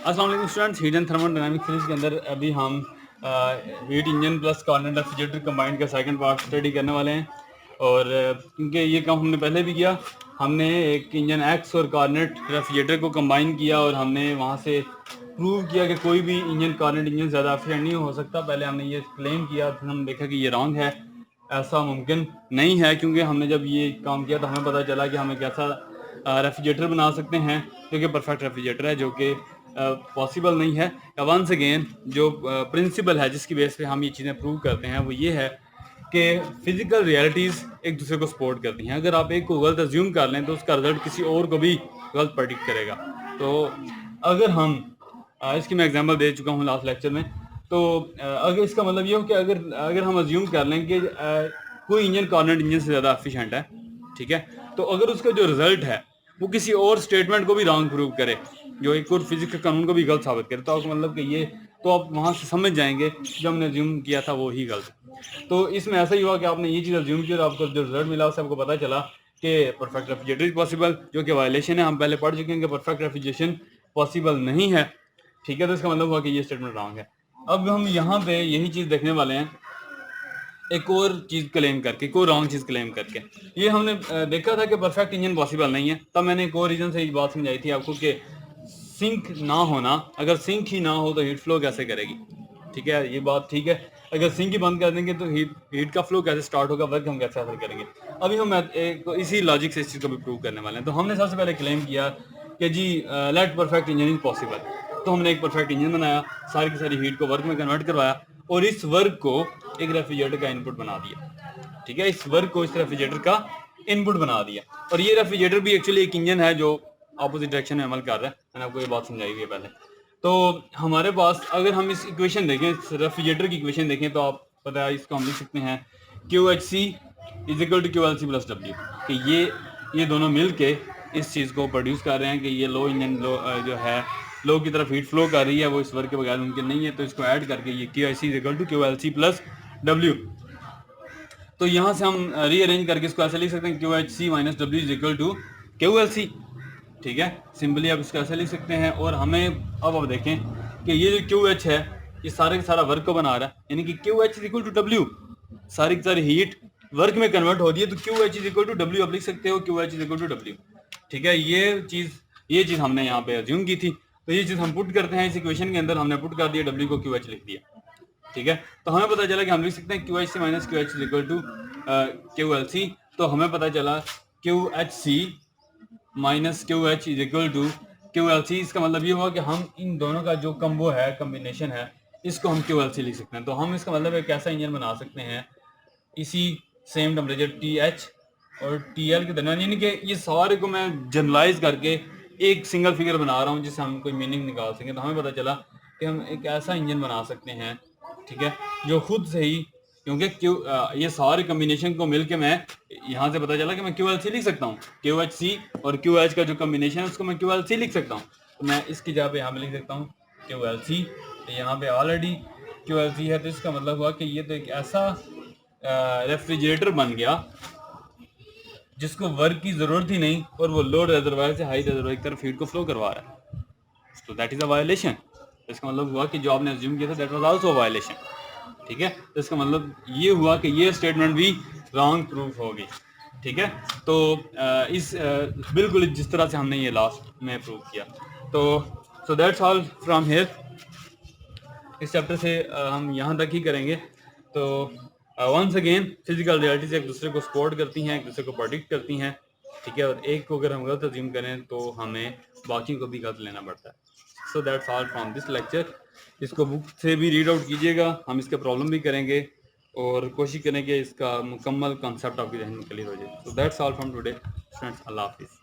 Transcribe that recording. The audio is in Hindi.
अस्सलाम वालेकुम students, heat and thermodynamic series के अंदर अभी हम heat engine plus corner refrigerator combined का सेकंड पार्ट स्टडी करने वाले हैं। और क्योंकि ये काम हमने पहले भी किया, हमने एक इंजन एक्स और कॉर्नेट रेफ्रिजरेटर को कंबाइन किया और हमने वहाँ से प्रूव किया कि कोई भी इंजन कॉर्नेट इंजन ज़्यादा एफिशिएंट नहीं हो सकता। पहले हमने ये क्लेम किया, फिर हमने देखा कि ये रॉन्ग है, ऐसा मुमकिन नहीं है। क्योंकि हमने जब ये काम किया तो हमें पता चला कि हम एक ऐसा रेफ्रिजरेटर बना सकते हैं जो कि परफेक्ट रेफ्रिजरेटर है, जो कि पॉसिबल नहीं है। वंस अगेन जो प्रिंसिपल है जिसकी बेस पे हम ये चीज़ें प्रूव करते हैं वो ये है कि फिजिकल रियलिटीज़ एक दूसरे को सपोर्ट करती हैं। अगर आप एक को गलत अज्यूम कर लें तो उसका रिजल्ट किसी और को भी गलत प्रेडिक्ट करेगा। तो अगर हम इसकी मैं एग्जांपल दे चुका हूँ लास्ट लेक्चर में। तो अगर इसका मतलब ये हो कि अगर अगर हम अज्यूम कर लें कि कोई इंजन कॉर्नर इंजन से ज़्यादा एफिशिएंट है, ठीक है, तो अगर उसका जो रिजल्ट है वो किसी और स्टेटमेंट को भी रॉन्ग प्रूव करे, जो एक और फिजिक्स के कानून को भी गलत साबित करे, तो आपको मतलब कि ये तो आप वहाँ से समझ जाएंगे जो हमने अज्यूम किया था वो ही गलत है। तो इसमें ऐसा ही हुआ कि आपने ये चीज़ अज्यूम की और आपको जो रिजल्ट मिला उससे आपको पता चला कि परफेक्ट रेफ्रिजरेटर इज पॉसिबल, जो कि वायलेशन है। हम पहले पढ़ चुके हैं कि परफेक्ट रेफ्रिजरेशन पॉसिबल नहीं है, ठीक है। तो इसका मतलब हुआ कि ये स्टेटमेंट रॉन्ग है। अब हम यहाँ पे यही चीज़ देखने वाले हैं, एक और चीज़ क्लेम करके, एक और रॉन्ग चीज़ क्लेम करके। ये हमने देखा था कि परफेक्ट इंजन पॉसिबल नहीं है, तब मैंने एक और रीज़न से ये बात समझाई थी आपको कि सिंक ना होना, अगर सिंक ही ना हो तो हीट फ्लो कैसे करेगी, ठीक है, ये बात ठीक है। अगर सिंक ही बंद कर देंगे तो हीट का फ्लो कैसे स्टार्ट होगा, वर्क हम कैसे हासिल करेंगे। अभी हम एक इसी लॉजिक से इस चीज़ को भी प्रूव करने वाले हैं। तो हमने सबसे पहले क्लेम किया कि जी let perfect engine is possible. तो हमने एक परफेक्ट इंजन बनाया, सारी की सारी हीट को वर्क में कन्वर्ट करवाया और इस वर्क को एक रेफ्रिजरेटर का इनपुट बना दिया, ठीक है। इस वर्क को इस रेफ्रिजरेटर का इनपुट बना दिया। और ये रेफ्रिजरेटर भी एक्चुअली एक इंजन है जो ऑपोजिट डायरेक्शन में अमल कर रहा है। मैंने आपको ये बात समझाई हुई है पहले। तो हमारे पास अगर हम इस इक्वेशन देखें, इस रेफ्रिजरेटर की इक्वेशन देखें, तो आप पता है इसको हम लिख सकते हैं QHC is equal to QLC plus W, कि ये दोनों मिल के इस चीज़ को प्रोड्यूस कर रहे हैं कि ये लो इंजन लो जो है लो की तरफ हीट फ्लो कर रही है, वो इस वर्क के बगैर मुमकिन नहीं है। तो इसको ऐड करके ये QHC is equal to QLC plus W। तो यहाँ से हम रीअरेंज करके इसको ऐसे लिख सकते हैं QHC minus W is equal to QLC, ठीक है। सिंपली आप इसको ऐसे लिख सकते हैं। और हमें अब देखें कि ये जो QH है ये सारे का सारा वर्क को बना रहा है, यानी कि QH is equal to W, सारी की सारी हीट वर्क में कन्वर्ट हो रही है। तो QH is equal to W आप लिख सकते हो, QH is equal to W, ठीक है। ये चीज़ हमने यहाँ पे अज्यूम की थी। तो ये चीज़ हम पुट करते हैं इस इक्वेशन के अंदर, हमने पुट कर दिया, W को QH लिख दिया, ठीक है। तो हमें पता चला कि हम लिख सकते हैं QHC minus QH is equal to QLC। तो हमें पता चला QHC minus QH is equal to QLC। इसका मतलब ये हुआ कि हम इन दोनों का जो कम्बो है, कम्बिनेशन है, इसको हम QLC लिख सकते हैं। तो हम इसका मतलब एक ऐसा इंजन बना सकते हैं इसी सेम टेम्परेचर TH और TL के दरमियान, यानी कि ये सारे को मैं जनरलाइज करके एक सिंगल फिगर बना रहा हूँ जिससे हम कोई मीनिंग निकाल सकें। तो हमें पता चला कि हम एक ऐसा इंजन बना सकते हैं, ठीक है, जो खुद से ही, क्योंकि ये सारे कम्बिनेशन को मिलके मैं यहाँ से पता चला कि मैं QLC लिख सकता हूँ। QHC और QH का जो कम्बिनेशन है उसको मैं QLC लिख सकता हूँ। तो मैं इसकी जगह पे यहाँ पे लिख सकता हूँ QLC। तो यहाँ पे ऑलरेडी QLC है, तो इसका मतलब हुआ कि ये तो एक ऐसा रेफ्रिजरेटर बन गया जिसको वर्क की जरूरत ही नहीं और वो लो रिजर्वायर से हाई रिजर्वायर की तरफ हीट को फ्लो करवा रहा है। तो दैट इज अ वायलेशन। इसका मतलब हुआ कि जो आपने अज्यूम किया था दैट वाज आल्सो वायलेशन, ठीक है। तो इसका मतलब ये हुआ कि ये स्टेटमेंट भी रॉन्ग प्रूफ होगी, ठीक है। तो बिल्कुल जिस तरह से हमने ये लास्ट में प्रूव किया। तो सो दैट्स ऑल फ्रॉम हियर। इस चैप्टर से हम यहाँ तक ही करेंगे। तो वंस अगेन फिजिकल रियलिटीज एक दूसरे को सपोर्ट करती हैं, एक दूसरे को प्रोडिक्ट करती हैं, ठीक है। और एक को अगर हम गलत अज्यूम करें तो हमें बाकी को भी गलत लेना पड़ता है। सो that's all from this lecture. इसको बुक से भी रीड आउट कीजिएगा, हम इसके प्रॉब्लम भी करेंगे और कोशिश करेंगे इसका मुकम्मल कॉन्सेप्ट आपके जहन में क्लियर हो जाए। So that's all from today students, अल्लाह हाफिज़।